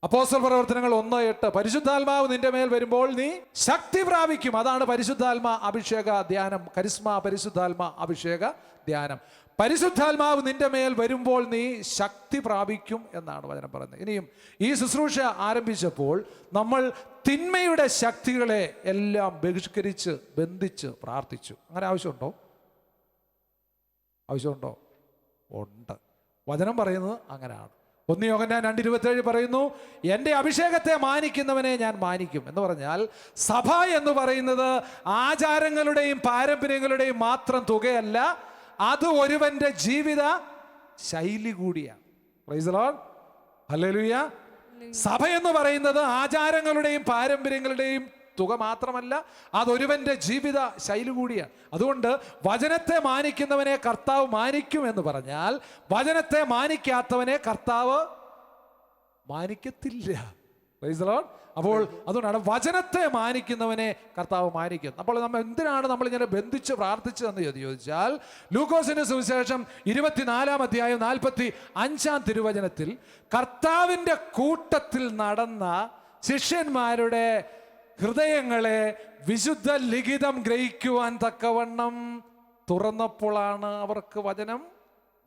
അപ്പോസ്തല പ്രവർത്തനങ്ങൾ 1:8 പരിശുദ്ധാത്മാവ് നിന്റെ മേൽ വരുമ്പോൾ നീ ശക്തി പ്രാപിക്കും. അതാണ് പരിശുദ്ധാത്മാ അഭിഷേക ധ്യാനം, കരിസ്മ പരിശുദ്ധാത്മാ അഭിഷേക ധ്യാനം. പരിശുദ്ധാത്മാവ് നിന്റെ മേൽ വരുമ്പോൾ നീ ശക്തി പ്രാപിക്കും എന്നാണ് വചനം പറയുന്നത്. ഇനിയും ഈ ശുശ്രൂഷ ആരംഭിച്ചപ്പോൾ നമ്മൾ തിന്മയുടെ ശക്തികളെ എല്ലാം ബഹിഷ്കരിച്ച് ബന്ധിച്ച് പ്രാർത്ഥിച്ചു. അങ്ങനെ ആവശ്യമുണ്ടോ? ആവശ്യമുണ്ടോ? ഉണ്ട്. വചനം പറയുന്നത് അങ്ങനെയാണ്. 1 യോഹന്നാൻ 2:27 പറയുന്നു, എൻ്റെ അഭിഷേകത്തെ മാനിക്കുന്നവനെ ഞാൻ മാനിക്കും എന്ന് പറഞ്ഞാൽ സഭ എന്ന് പറയുന്നത് ആചാരങ്ങളുടെയും പാരമ്പര്യങ്ങളുടെയും മാത്രം തുകയല്ല, അത് ഒരുവന്റെ ജീവിത ശൈലി കൂടിയാണ്. Praise the Lord, hallelujah. സഭ എന്ന് പറയുന്നത് ആചാരങ്ങളുടെയും പാരമ്പര്യങ്ങളുടെയും തുക മാത്രമല്ല, അതൊരുവന്റെ ജീവിത ശൈലി കൂടിയാണ്. അതുകൊണ്ട് വചനത്തെ മാനിക്കുന്നവനെ കർത്താവ് മാനിക്കും എന്ന് പറഞ്ഞാൽ വചനത്തെ മാനിക്കാത്തവനെ കർത്താവ് മാനിക്കത്തില്ല. Praise the Lord. അപ്പോൾ അതുകൊണ്ടാണ് വചനത്തെ മാനിക്കുന്നവനെ കർത്താവ് മാനിക്കും. അപ്പോൾ നമ്മൾ എന്തിനാണ് നമ്മളിങ്ങനെ ബന്ധിച്ച് പ്രാർത്ഥിച്ചതെന്ന് ചോദിച്ചാൽ, ലൂക്കോസിന്റെ സുവിശേഷം 24-ാം അധ്യായം 45-ാം തിരുവചനത്തിൽ കർത്താവിൻ്റെ കൂട്ടത്തിൽ നടന്ന ശിഷ്യന്മാരുടെ ഹൃദയങ്ങളെ വിശുദ്ധ ലിഖിതം ഗ്രഹിക്കുവാൻ തക്കവണ്ണം തുറന്നപ്പോഴാണ് അവർക്ക് വചനം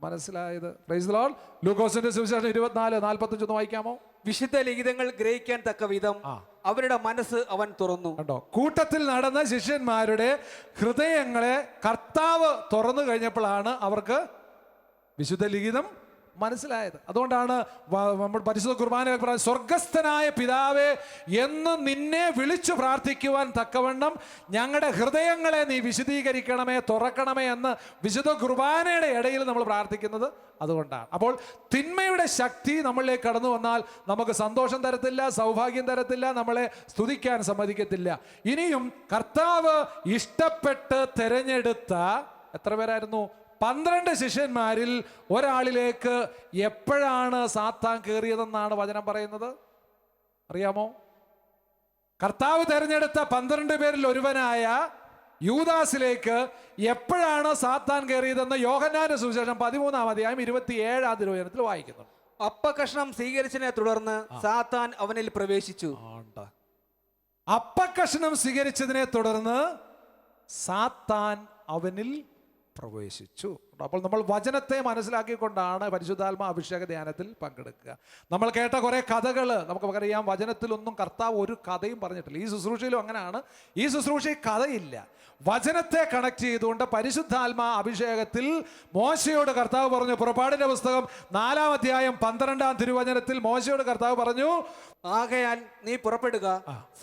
മനസ്സിലായത്. Praise the Lord. ലൂക്കോസിന്റെ സുവിശേഷം 24:45 വായിക്കാമോ? വിശുദ്ധ ലിഖിതങ്ങൾ ഗ്രഹിക്കാൻ തക്ക വിധം അവരുടെ മനസ്സ് അവൻ തുറന്നു. കണ്ടോ, കൂട്ടത്തിൽ നടന്ന ശിഷ്യന്മാരുടെ ഹൃദയങ്ങളെ കർത്താവ് തുറന്നു കഴിഞ്ഞപ്പോഴാണ് അവർക്ക് വിശുദ്ധ ലിഖിതം മനസ്സിലായത്. അതുകൊണ്ടാണ് നമ്മൾ പരിശുദ്ധ കുർബാനയിൽ പറയുന്നത്, സ്വർഗസ്ഥനായ പിതാവേ എന്ന് നിന്നെ വിളിച്ചു പ്രാർത്ഥിക്കുവാൻ തക്കവണ്ണം ഞങ്ങളുടെ ഹൃദയങ്ങളെ നീ വിശദീകരിക്കണമേ, തുറക്കണമേ എന്ന് വിശുദ്ധ കുർബാനയുടെ ഇടയിൽ നമ്മൾ പ്രാർത്ഥിക്കുന്നത് അതുകൊണ്ടാണ്. അപ്പോൾ തിന്മയുടെ ശക്തി നമ്മളിലേക്ക് കടന്നു വന്നാൽ നമുക്ക് സന്തോഷം തരത്തില്ല, സൗഭാഗ്യം തരത്തില്ല, നമ്മളെ സ്തുതിക്കാൻ സമ്മതിക്കത്തില്ല. ഇനിയും കർത്താവ് ഇഷ്ടപ്പെട്ട് തിരഞ്ഞെടുത്ത എത്ര പേരായിരുന്നു? 12 ശിഷ്യന്മാരിൽ ഒരാളിലേക്ക് എപ്പോഴാണ് സാത്താൻ കയറിയതെന്നാണ് വചനം പറയുന്നത്? അറിയാമോ? കർത്താവ് തെരഞ്ഞെടുത്ത 12 പേരിൽ ഒരുവനായ യൂദാസിലേക്ക് എപ്പോഴാണ് സാത്താൻ കയറിയതെന്ന് യോഹന്നാന്റെ സുവിശേഷം 13-ാം അധ്യായം 27-ാം തിരുവചനത്തിൽ വായിക്കുന്നു. അപ്പക്കഷ്ണം സ്വീകരിച്ചതിനെ തുടർന്ന് സാത്താൻ അവനിൽ പ്രവേശിച്ചു. അപ്പക്കഷ്ണം സ്വീകരിച്ചതിനെ തുടർന്ന് സാത്താൻ അവനിൽ പ്രവേശിച്ചു. അപ്പോൾ നമ്മൾ വചനത്തെ മനസ്സിലാക്കിക്കൊണ്ടാണ് പരിശുദ്ധാത്മാ അഭിഷേക ധ്യാനത്തിൽ പങ്കെടുക്കുക. നമ്മൾ കേട്ട കുറേ കഥകൾ നമുക്കറിയാം. വചനത്തിലൊന്നും കർത്താവ് ഒരു കഥയും പറഞ്ഞിട്ടില്ല. ഈ ശുശ്രൂഷയിലും അങ്ങനെയാണ്. ഈ ശുശ്രൂഷയിൽ കഥയില്ല. വചനത്തെ കണക്ട് ചെയ്തുകൊണ്ട് പരിശുദ്ധാത്മാ അഭിഷേകത്തിൽ മോശയോട് കർത്താവ് പറഞ്ഞു, പുറപ്പാടിന്റെ പുസ്തകം 4-ാം അധ്യായം 12-ാം തിരുവചനത്തിൽ മോശയോട് കർത്താവ് പറഞ്ഞു, ആകയാൽ നീ പുറപ്പെടുക,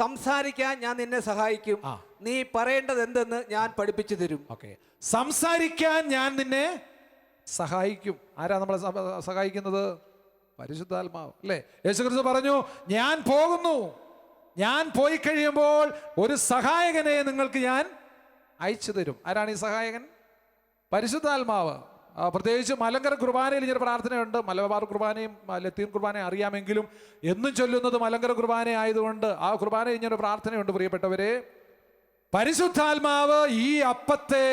സംസാരിക്കാൻ ഞാൻ നിന്നെ സഹായിക്കും, നീ പറയേണ്ടത് എന്തെന്ന് ഞാൻ പഠിപ്പിച്ചു തരും. ഓക്കെ, സംസാരിക്കാൻ ഞാൻ നിന്നെ സഹായിക്കും. ആരാ നമ്മളെ സഹായിക്കുന്നത്? പരിശുദ്ധാത്മാവ് അല്ലേ? യേശുക്രിസ്തു പറഞ്ഞു, ഞാൻ പോകുന്നു, ഞാൻ പോയി കഴിയുമ്പോൾ ഒരു സഹായകനെ നിങ്ങൾക്ക് ഞാൻ അയച്ചു തരും. ആരാണ് ഈ സഹായകൻ? പരിശുദ്ധാത്മാവ്. പ്രത്യേകിച്ച് മലങ്കര കുർബാനയിൽ ഇങ്ങനെ പ്രാർത്ഥനയുണ്ട്. മലബാർ കുർബാനയും ലത്തീൻ കുർബാനയും അറിയാമെങ്കിലും എന്നും ചൊല്ലുന്നത് മലങ്കര കുർബാന ആയതുകൊണ്ട് ആ കുർബാനയിൽ ഇങ്ങനെ പ്രാർത്ഥനയുണ്ട്. പ്രിയപ്പെട്ടവരെ, പരിശുദ്ധാത്മാവ് ഈ അപ്പത്തെ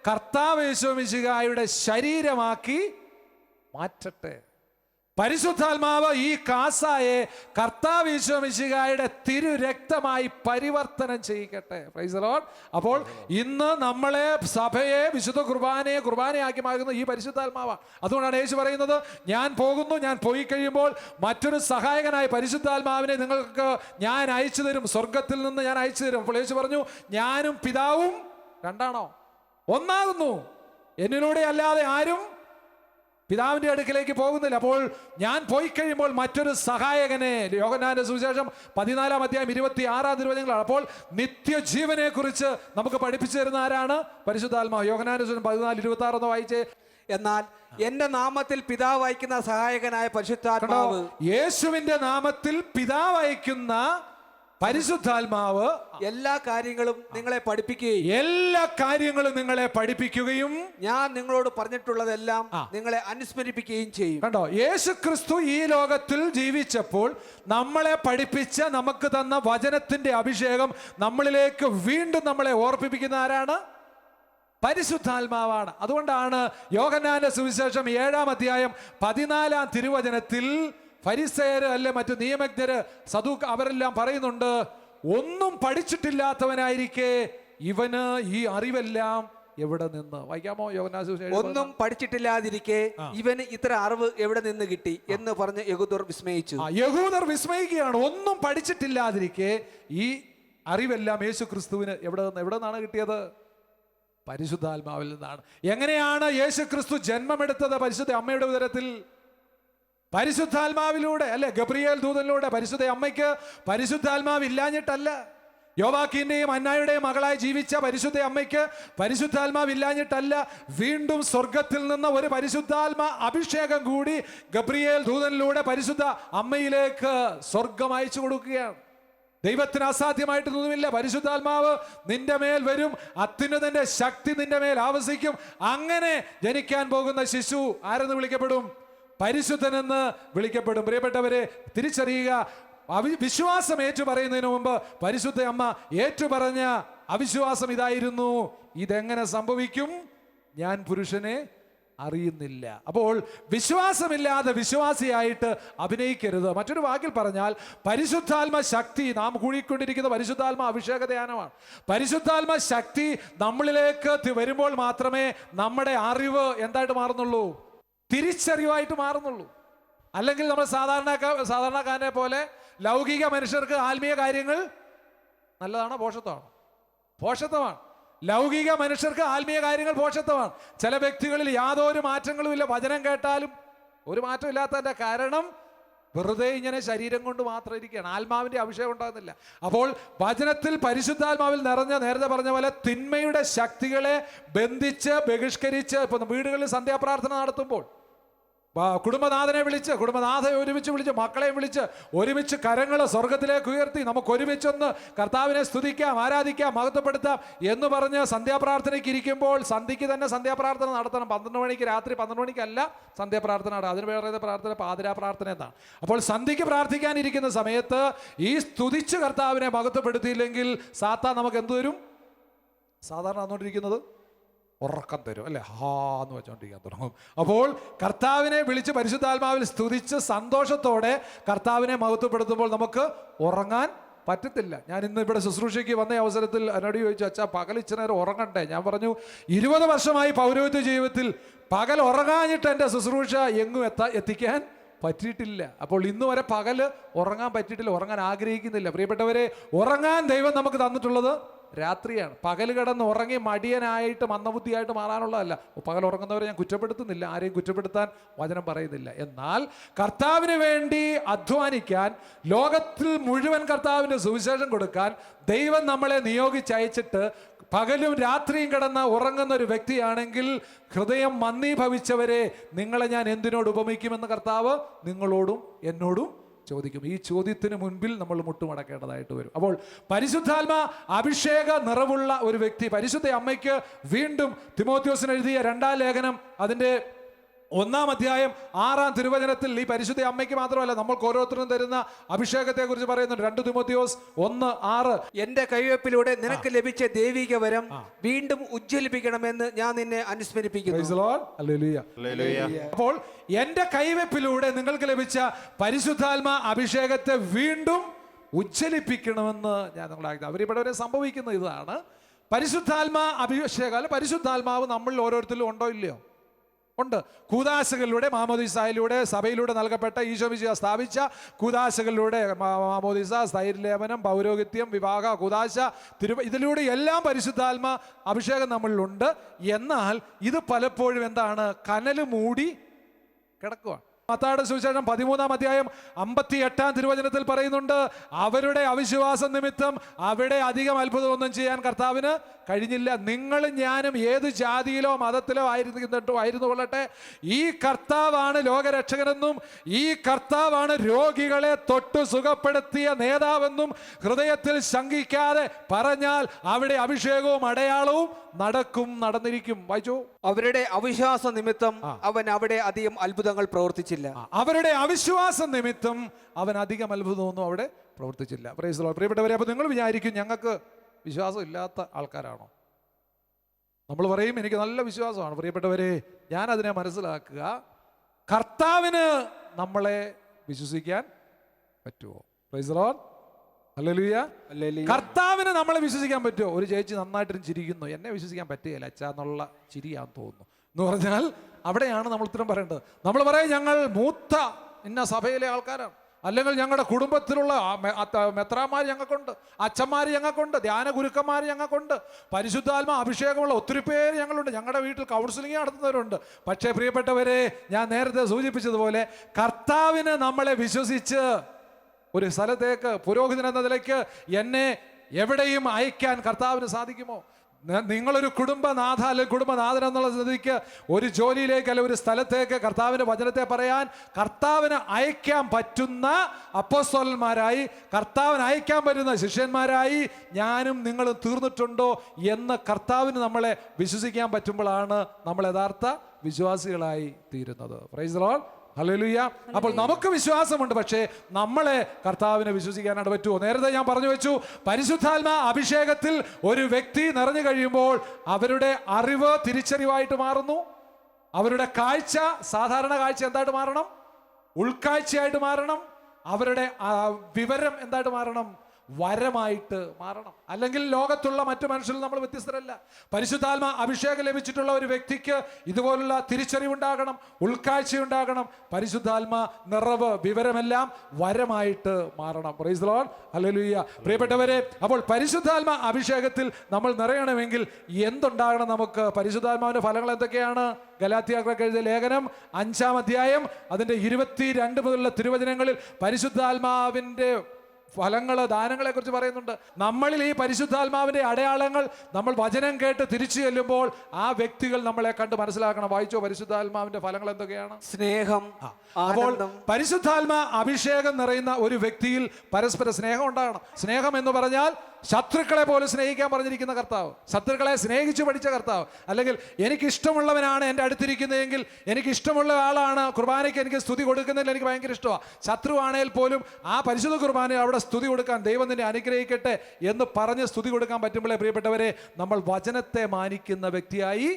കർത്താവ് യേശു മിശിഹായുടെ ശരീരമാക്കി മാറ്റട്ടെ. പരിശുദ്ധാത്മാവ് ഈ കാസായെ കർത്താവ് യേശു മിശിഹായുടെ തിരുരക്തമായി പരിവർത്തനം ചെയ്യിക്കട്ടെ. Praise the Lord. അപ്പോൾ ഇന്ന് നമ്മളെ സഭയെ വിശുദ്ധ കുർബാനയാക്കി മാറ്റുന്ന ഈ പരിശുദ്ധാത്മാവാണ്. അതുകൊണ്ടാണ് യേശു പറയുന്നത്, ഞാൻ പോകുന്നു, ഞാൻ പോയി കഴിയുമ്പോൾ മറ്റൊരു സഹായകനായ പരിശുദ്ധാത്മാവിനെ നിങ്ങൾക്ക് ഞാൻ അയച്ചു തരും, സ്വർഗത്തിൽ നിന്ന് ഞാൻ അയച്ചു തരും. അപ്പോൾ യേശു പറഞ്ഞു, ഞാനും പിതാവും രണ്ടാണോ? ഒന്നാകുന്നു, എന്നിലൂടെ അല്ലാതെ ആരും പിതാവിന്റെ അടുക്കിലേക്ക് പോകുന്നില്ല. അപ്പോൾ ഞാൻ പോയി കഴിയുമ്പോൾ മറ്റൊരു സഹായകനെ, യോഹന്നാന്റെ സുവിശേഷം 14-ാം അധ്യായം 26-ാം തിരുവചനങ്ങളാണ്. അപ്പോൾ നിത്യജീവനെ കുറിച്ച് നമുക്ക് പഠിപ്പിച്ചു തരുന്ന ആരാണ്? പരിശുദ്ധാത്മാവ്. യോഹന്നാന്റെ സുവിശേഷം 14:26 ഒന്ന് വായിച്ചേ. എന്നാൽ എന്റെ നാമത്തിൽ പിതാവ് അയക്കുന്ന സഹായകനായ പരിശുദ്ധാത്മാവ്, യേശുവിന്റെ നാമത്തിൽ പിതാവ് അയക്കുന്ന പരിശുദ്ധാത്മാവ് എല്ലാ കാര്യങ്ങളും നിങ്ങളെ പഠിപ്പിക്കുകയും ഞാൻ നിങ്ങളോട് പറഞ്ഞിട്ടുള്ളതെല്ലാം നിങ്ങളെ അനുസ്മരിപ്പിക്കുകയും ചെയ്യും. കണ്ടോ, യേശുക്രിസ്തു ഈ ലോകത്തിൽ ജീവിച്ചപ്പോൾ നമ്മളെ പഠിപ്പിച്ച, നമുക്ക് തന്ന വചനത്തിന്റെ അഭിഷേകം നമ്മളിലേക്ക് വീണ്ടും നമ്മളെ ഓർപ്പിപ്പിക്കുന്ന ആരാണ്? പരിശുദ്ധാത്മാവാണ്. അതുകൊണ്ടാണ് യോഹന്നാന്റെ സുവിശേഷം 7-ാം അധ്യായം 14-ാം തിരുവചനത്തിൽ ഫരിസേയര് അല്ലെ മറ്റു നിയമജ്ഞര് സദൂക്ക് അവരെല്ലാം പറയുന്നുണ്ട്, ഒന്നും പഠിച്ചിട്ടില്ലാത്തവനായിരിക്കെ ഇവന് ഈ അറിവെല്ലാം എവിടെ നിന്ന്? വായിക്കാമോ? യോഹന്നാൻ സുവിശേഷം ഒന്നും പഠിച്ചിട്ടില്ലാതിരിക്കെ ഇവന് ഇത്ര അറിവ് എവിടെ നിന്ന് കിട്ടി എന്ന് പറഞ്ഞ് യഹൂദർ വിസ്മയിച്ചു. യഹൂദർ വിസ്മയിക്കുകയാണ്. ഒന്നും പഠിച്ചിട്ടില്ലാതിരിക്കെ ഈ അറിവെല്ലാം യേശു ക്രിസ്തുവിന് എവിടെ നിന്നാണ് കിട്ടിയത്? പരിശുദ്ധാത്മാവിൽ നിന്നാണ്. എങ്ങനെയാണ് യേശു ക്രിസ്തു ജന്മമെടുത്തത്? പരിശുദ്ധ അമ്മയുടെ ഉദരത്തിൽ, പരിശുദ്ധാത്മാവിലൂടെ അല്ലെ? ഗബ്രിയേൽ ദൂതനിലൂടെ. പരിശുദ്ധ അമ്മയ്ക്ക് പരിശുദ്ധാത്മാവ് ഇല്ലാഞ്ഞിട്ടല്ല. യോവാക്കിന്റെയും അന്നായുടെയും മകളായി ജീവിച്ച പരിശുദ്ധ അമ്മയ്ക്ക് പരിശുദ്ധാത്മാവ് ഇല്ലാഞ്ഞിട്ടല്ല. വീണ്ടും സ്വർഗത്തിൽ നിന്ന് ഒരു പരിശുദ്ധാത്മാ അഭിഷേകം കൂടി ഗബ്രിയേൽ ദൂതനിലൂടെ പരിശുദ്ധ അമ്മയിലേക്ക് സ്വർഗം അയച്ചു കൊടുക്കുകയാണ്. ദൈവത്തിന് അസാധ്യമായിട്ടൊന്നുമില്ല. പരിശുദ്ധാത്മാവ് നിന്റെ മേൽ വരും, അത്യുന്നതന്റെ ശക്തി നിന്റെ മേൽ ആവസിക്കും. അങ്ങനെ ജനിക്കാൻ പോകുന്ന ശിശു ആരെന്ന് വിളിക്കപ്പെടും? പരിശുദ്ധനെന്ന് വിളിക്കപ്പെടും. പ്രിയപ്പെട്ടവരെ, തിരിച്ചറിയുക, വിശ്വാസം ഏറ്റുപറയുന്നതിന് മുമ്പ് പരിശുദ്ധ അമ്മ ഏറ്റുപറഞ്ഞ അവിശ്വാസം ഇതായിരുന്നു: ഇതെങ്ങനെ സംഭവിക്കും? ഞാൻ പുരുഷനെ അറിയുന്നില്ല. അപ്പോൾ വിശ്വാസമില്ലാതെ വിശ്വാസിയായിട്ട് അഭിനയിക്കരുത്. മറ്റൊരു വാക്കിൽ പറഞ്ഞാൽ, പരിശുദ്ധാത്മ ശക്തി, നാം കൂടിക്കൊണ്ടിരിക്കുന്ന പരിശുദ്ധാത്മ അഭിഷേക ധ്യാനമാണ്. പരിശുദ്ധാത്മ ശക്തി നമ്മളിലേക്ക് വരുമ്പോൾ മാത്രമേ നമ്മുടെ അറിവ് എന്തായിട്ട് മാറുന്നുള്ളൂ? തിരിച്ചറിവായിട്ട് മാറുന്നുള്ളൂ. അല്ലെങ്കിൽ നമ്മൾ സാധാരണക്കാരനെ പോലെ ലൗകിക മനുഷ്യർക്ക് ആത്മീയ കാര്യങ്ങൾ നല്ലതാണോ? പോഷത്വമാണ്. പോഷത്വമാണ്. ലൗകിക മനുഷ്യർക്ക് ആത്മീയ കാര്യങ്ങൾ പോഷത്വമാണ്. ചില വ്യക്തികളിൽ യാതൊരു മാറ്റങ്ങളും ഇല്ല. വചനം കേട്ടാലും ഒരു മാറ്റം ഇല്ലാത്തതിന്റെ കാരണം വെറുതെ ഇങ്ങനെ ശരീരം കൊണ്ട് മാത്രം ഇരിക്കുകയാണ്. ആത്മാവിന്റെ അഭിഷേകം ഉണ്ടാകുന്നില്ല. അപ്പോൾ വചനത്തിൽ പരിശുദ്ധാത്മാവിൽ നിറഞ്ഞ, നേരത്തെ പറഞ്ഞ പോലെ തിന്മയുടെ ശക്തികളെ ബന്ധിച്ച് ബഹിഷ്കരിച്ച്, ഇപ്പൊ വീടുകളിൽ സന്ധ്യാപ്രാർത്ഥന നടത്തുമ്പോൾ കുടുംബനാഥനെ വിളിച്ച്, കുടുംബനാഥയെ ഒരുമിച്ച് വിളിച്ച്, മക്കളെ വിളിച്ച് ഒരുമിച്ച് കരങ്ങൾ സ്വർഗത്തിലേക്ക് ഉയർത്തി നമുക്ക് ഒരുമിച്ചൊന്ന് കർത്താവിനെ സ്തുതിക്കാം, ആരാധിക്കാം, മഹത്വപ്പെടുത്താം എന്ന് പറഞ്ഞ് സന്ധ്യാപ്രാർത്ഥനയ്ക്ക് ഇരിക്കുമ്പോൾ സന്ധ്യയ്ക്ക് തന്നെ സന്ധ്യാപ്രാർത്ഥന നടത്തണം. 12 മണിക്ക്, രാത്രി 12 മണിക്കല്ല സന്ധ്യാപ്രാർത്ഥന നടത്തുക. അതിന് പറയുന്ന പ്രാർത്ഥന പാതിരാ പ്രാർത്ഥന എന്നാണ്. അപ്പോൾ സന്ധ്യയ്ക്ക് പ്രാർത്ഥിക്കാനിരിക്കുന്ന സമയത്ത് ഈ സ്തുതിച്ച് കർത്താവിനെ മഹത്വപ്പെടുത്തിയില്ലെങ്കിൽ സാത്താൻ നമുക്ക് എന്ത് തരും? സാധാരണ വന്നുകൊണ്ടിരിക്കുന്നത് ഉറക്കം തരും, അല്ലെ? ഹാ എന്ന് വെച്ചോണ്ടിരിക്കാൻ തുടങ്ങും. അപ്പോൾ കർത്താവിനെ വിളിച്ച് പരിശുദ്ധാത്മാവിൽ സ്തുതിച്ച് സന്തോഷത്തോടെ കർത്താവിനെ മഹത്വപ്പെടുത്തുമ്പോൾ നമുക്ക് ഉറങ്ങാൻ പറ്റത്തില്ല. ഞാൻ ഇന്ന് ഇവിടെ ശുശ്രൂഷയ്ക്ക് വന്ന അവസരത്തിൽ എന്നോട് ചോദിച്ചു, അച്ഛാ പകൽ ഇച്ചിരി നേരം ഉറങ്ങണ്ടേ? ഞാൻ പറഞ്ഞു, 20 വർഷമായി പൗരോഹിത്യ ജീവിതത്തിൽ പകൽ ഉറങ്ങാഞ്ഞിട്ട് എൻ്റെ ശുശ്രൂഷ എങ്ങും എത്തിക്കാൻ പറ്റിയിട്ടില്ല. അപ്പോൾ ഇന്ന് വരെ പകല് ഉറങ്ങാൻ പറ്റിയിട്ടില്ല, ഉറങ്ങാൻ ആഗ്രഹിക്കുന്നില്ല. പ്രിയപ്പെട്ടവരെ, ഉറങ്ങാൻ ദൈവം നമുക്ക് തന്നിട്ടുള്ളത് രാത്രിയാണ്. പകൽ കിടന്ന് ഉറങ്ങി മടിയനായിട്ട് മന്ദബുദ്ധിയായിട്ട് മാറാനുള്ളതല്ല. പകൽ ഉറങ്ങുന്നവരെ ഞാൻ കുറ്റപ്പെടുത്തുന്നില്ല, ആരെയും കുറ്റപ്പെടുത്താൻ വചനം പറയുന്നില്ല. എന്നാൽ കർത്താവിന് വേണ്ടി അധ്വാനിക്കാൻ, ലോകത്തിൽ മുഴുവൻ കർത്താവിൻ്റെ സുവിശേഷം കൊടുക്കാൻ ദൈവം നമ്മളെ നിയോഗിച്ചയച്ചിട്ട് പകലും രാത്രിയും കിടന്ന് ഉറങ്ങുന്ന ഒരു വ്യക്തിയാണെങ്കിൽ, ഹൃദയം മന്ദീഭവിച്ചവരെ നിങ്ങളെ ഞാൻ എന്തിനോട് ഉപമിക്കുമെന്ന് കർത്താവ് നിങ്ങളോടും എന്നോടും ചോദിക്കും. ഈ ചോദ്യത്തിന് മുൻപിൽ നമ്മൾ മുട്ടുമടക്കേണ്ടതായിട്ട് വരും. അപ്പോൾ പരിശുദ്ധാത്മ അഭിഷേക നിറവുള്ള ഒരു വ്യക്തി, പരിശുദ്ധ അമ്മയ്ക്ക് വീണ്ടും തിമോഥെയോസിന് എഴുതിയ 2-ാം ലേഖനം അതിൻ്റെ 1-ാം അധ്യായം 6-ാം തിരുവചനത്തിൽ ഈ പരിശുദ്ധ അമ്മയ്ക്ക് മാത്രമല്ല നമ്മൾക്ക് ഓരോരുത്തരും തരുന്ന അഭിഷേകത്തെ കുറിച്ച് പറയുന്നുണ്ട്. 2 തിമോഥെയോസ് 1:6, എന്റെ കൈവെപ്പിലൂടെ നിനക്ക് ലഭിച്ച ദൈവിക വരം വീണ്ടും ഉജ്ജ്വലിപ്പിക്കണമെന്ന് ഞാൻ നിന്നെ അനുസ്മരിപ്പിക്കുന്നു. അപ്പോൾ എന്റെ കൈവെപ്പിലൂടെ നിങ്ങൾക്ക് ലഭിച്ച പരിശുദ്ധാത്മ അഭിഷേകത്തെ വീണ്ടും ഉജ്ജ്വലിപ്പിക്കണമെന്ന് ഞാൻ നിങ്ങളെ അവരിവിടെ സംഭവിക്കുന്ന ഇതാണ്. പരിശുദ്ധാത്മ അഭിഷേകം, അല്ല പരിശുദ്ധാത്മാവ് നമ്മളിൽ ഓരോരുത്തരിലും ഉണ്ടോ ഇല്ലയോ? ഉണ്ട്. കൂദാശകളിലൂടെ, മാമോദീസായിലൂടെ, സഭയിലൂടെ നൽകപ്പെട്ട ഈശോമിശിഹ സ്ഥാപിച്ച കൂദാശകളിലൂടെ, മാമോദീസ, സ്ഥൈര്യലേപനം, പൗരോഹിത്യം, വിവാഹ, കൂദാശ, ഇതിലൂടെ എല്ലാം പരിശുദ്ധാത്മ അഭിഷേകം നമ്മളിലുണ്ട്. എന്നാൽ ഇത് പലപ്പോഴും എന്താണ്? കനല് മൂടി കിടക്കുക. മത്തായിയുടെ സുവിശേഷം 13-ാം അധ്യായം 58-ാം തിരുവചനത്തിൽ പറയുന്നുണ്ട്, അവരുടെ അവിശ്വാസം നിമിത്തം അവിടെ അധികം അത്ഭുതമൊന്നും ചെയ്യാൻ കർത്താവിന് കഴിഞ്ഞില്ല. നിങ്ങളും ഞാനും ഏത് ജാതിയിലോ മതത്തിലോ ആയിരുന്നു കൊള്ളട്ടെ, ഈ കർത്താവാണ് ലോകരക്ഷകനെന്നും ഈ കർത്താവാണ് രോഗികളെ തൊട്ടു സുഖപ്പെടുത്തിയ നേതാവെന്നും ഹൃദയത്തിൽ ശങ്കിക്കാതെ പറഞ്ഞാൽ അവിടെ അഭിഷേകവും അടയാളവും നടന്നിരിക്കും. വായിച്ചു. അവരുടെ അവിശ്വാസ നിമിത്തം അവൻ അവിടെ അധികം അത്ഭുതങ്ങൾ പ്രവർത്തിച്ചില്ല. അവരുടെ അവിശ്വാസം നിമിത്തം അവൻ അധികം അത്ഭുതമൊന്നും അവിടെ പ്രവർത്തിച്ചില്ല. Praise the Lord. പ്രിയപ്പെട്ടവരെ, അപ്പോൾ നിങ്ങൾ വിചാരിക്കും ഞങ്ങൾക്ക് വിശ്വാസം ഇല്ലാത്ത ആൾക്കാരാണോ? നമ്മൾ പറയും എനിക്ക് നല്ല വിശ്വാസമാണ്. പ്രിയപ്പെട്ടവരെ, ഞാൻ അതിനെ മനസ്സിലാക്കുക, കർത്താവിന് നമ്മളെ വിശ്വസിക്കാൻ പറ്റുമോ? Praise the Lord. Hallelujah. Hallelujah. കർത്താവിനെ നമ്മളെ വിശ്വസിക്കാൻ പറ്റുമോ? ഒരു ചേച്ചി നന്നായിട്ട് ചിരിക്കുന്നു, എന്നെ വിശ്വസിക്കാൻ പറ്റുകയില്ല അച്ഛാ എന്നുള്ള ചിരിയാന്ന് തോന്നുന്നു എന്ന് പറഞ്ഞാൽ അവിടെയാണ് നമ്മൾ ഉത്തരം പറയേണ്ടത്. നമ്മൾ പറയും ഞങ്ങൾ മൂത്ത ഇന്ന സഭയിലെ ആൾക്കാരാണ്, അല്ലെങ്കിൽ ഞങ്ങളുടെ കുടുംബത്തിലുള്ള മെത്രാന്മാർ ഞങ്ങൾക്കുണ്ട്, അച്ഛന്മാർ ഞങ്ങൾക്കുണ്ട്, ധ്യാന ഗുരുക്കന്മാർ ഞങ്ങൾക്കുണ്ട്, പരിശുദ്ധാത്മ അഭിഷേകമുള്ള ഒത്തിരി പേര് ഞങ്ങളുണ്ട്, ഞങ്ങളുടെ വീട്ടിൽ കൗൺസിലിംഗ് നടത്തുന്നവരുണ്ട്. പക്ഷേ പ്രിയപ്പെട്ടവരെ, ഞാൻ നേരത്തെ സൂചിപ്പിച്ചതുപോലെ കർത്താവിന് നമ്മളെ വിശ്വസിച്ച് ഒരു സ്ഥലത്തേക്ക് പുരോഹിതൻ എന്ന നിലയ്ക്ക് എന്നെ എവിടെയും അയക്കാൻ കർത്താവിന് സാധിക്കുമോ? നിങ്ങളൊരു കുടുംബനാഥ അല്ലെങ്കിൽ കുടുംബനാഥൻ എന്നുള്ള സ്ഥിതിക്ക് ഒരു ജോലിയിലേക്ക് അല്ലെങ്കിൽ ഒരു സ്ഥലത്തേക്ക് കർത്താവിൻ്റെ വചനത്തെ പറയാൻ കർത്താവിന് അയക്കാൻ പറ്റുന്ന അപ്പോസ്തലന്മാരായി, കർത്താവിന് അയക്കാൻ പറ്റുന്ന ശിഷ്യന്മാരായി ഞാനും നിങ്ങളും തീർന്നിട്ടുണ്ടോ എന്ന് കർത്താവിന് നമ്മളെ വിശ്വസിക്കാൻ പറ്റുമ്പോഴാണ് നമ്മൾ യഥാർത്ഥ വിശ്വാസികളായി തീരുന്നത്. Praise the Lord. ഹല്ലേലൂയ. അപ്പോൾ നമുക്ക് വിശ്വാസമുണ്ട്, പക്ഷേ നമ്മളെ കർത്താവിനെ വിശ്വസിക്കാനായിട്ട് പറ്റുമോ? നേരത്തെ ഞാൻ പറഞ്ഞു വെച്ചു, പരിശുദ്ധാത്മ അഭിഷേകത്തിൽ ഒരു വ്യക്തി നിറഞ്ഞു കഴിയുമ്പോൾ അവരുടെ അറിവ് തിരിച്ചറിവായിട്ട് മാറുന്നു. അവരുടെ കാഴ്ച, സാധാരണ കാഴ്ച എന്തായിട്ട് മാറണം? ഉൾക്കാഴ്ചയായിട്ട് മാറണം. അവരുടെ വിവരം എന്തായിട്ട് മാറണം? വരമായിട്ട് മാറണം. അല്ലെങ്കിൽ ലോകത്തുള്ള മറ്റു മനുഷ്യരിൽ നമ്മൾ വ്യത്യസ്തരല്ല. പരിശുദ്ധാത്മ അഭിഷേകം ലഭിച്ചിട്ടുള്ള ഒരു വ്യക്തിക്ക് ഇതുപോലുള്ള തിരിച്ചറിവുണ്ടാകണം, ഉൾക്കാഴ്ചയുണ്ടാകണം. പരിശുദ്ധാത്മ നിറവ്, വിവരമെല്ലാം വരമായിട്ട് മാറണം. Praise the Lord. ഹല്ലേലൂയ. പ്രിയപ്പെട്ടവരെ, അപ്പോൾ പരിശുദ്ധാത്മ അഭിഷേകത്തിൽ നമ്മൾ നിറയണമെങ്കിൽ എന്തുണ്ടാകണം നമുക്ക്? പരിശുദ്ധാത്മാവിന്റെ ഫലങ്ങൾ എന്തൊക്കെയാണ്? ഗലാത്യർക്ക് എഴുതിയ ലേഖനം 5-ാം അധ്യായം അതിൻ്റെ 22 മുതലുള്ള തിരുവചനങ്ങളിൽ പരിശുദ്ധാത്മാവിൻ്റെ ഫലങ്ങൾ, ദാനങ്ങളെ കുറിച്ച് പറയുന്നുണ്ട്. നമ്മളിൽ ഈ പരിശുദ്ധാത്മാവിന്റെ അടയാളങ്ങൾ നമ്മൾ വചനം കേട്ട് തിരിച്ചു ചെല്ലുമ്പോൾ ആ വ്യക്തികൾ നമ്മളെ കണ്ട് മനസ്സിലാക്കണം. വായിച്ചോ, പരിശുദ്ധാത്മാവിന്റെ ഫലങ്ങൾ എന്തൊക്കെയാണ്? സ്നേഹം. അപ്പോൾ പരിശുദ്ധാത്മാ അഭിഷേകം നിറയുന്ന ഒരു വ്യക്തിയിൽ പരസ്പര സ്നേഹം ഉണ്ടാകണം. സ്നേഹം എന്ന് പറഞ്ഞാൽ ശത്രുക്കളെ പോലും സ്നേഹിക്കാൻ പറഞ്ഞിരിക്കുന്ന കർത്താവ്, ശത്രുക്കളെ സ്നേഹിച്ചു പഠിച്ച കർത്താവ്. അല്ലെങ്കിൽ എനിക്കിഷ്ടമുള്ളവനാണ് എൻ്റെ അടുത്തിരിക്കുന്നതെങ്കിൽ, എനിക്കിഷ്ടമുള്ള ആളാണ് കുർബാനയ്ക്ക് എനിക്ക് സ്തുതി കൊടുക്കുന്നതിൽ എനിക്ക് ഭയങ്കര ഇഷ്ടമാണ്, ശത്രുവാണെങ്കിൽ പോലും ആ പരിശുദ്ധ കുർബാനയിൽ അവിടെ സ്തുതി കൊടുക്കാൻ ദൈവം നിന്നെ അനുഗ്രഹിക്കട്ടെ എന്ന് പറഞ്ഞ് സ്തുതി കൊടുക്കാൻ പറ്റുമ്പോഴേ പ്രിയപ്പെട്ടവരെ നമ്മൾ വചനത്തെ മാനിക്കുന്ന വ്യക്തിയായി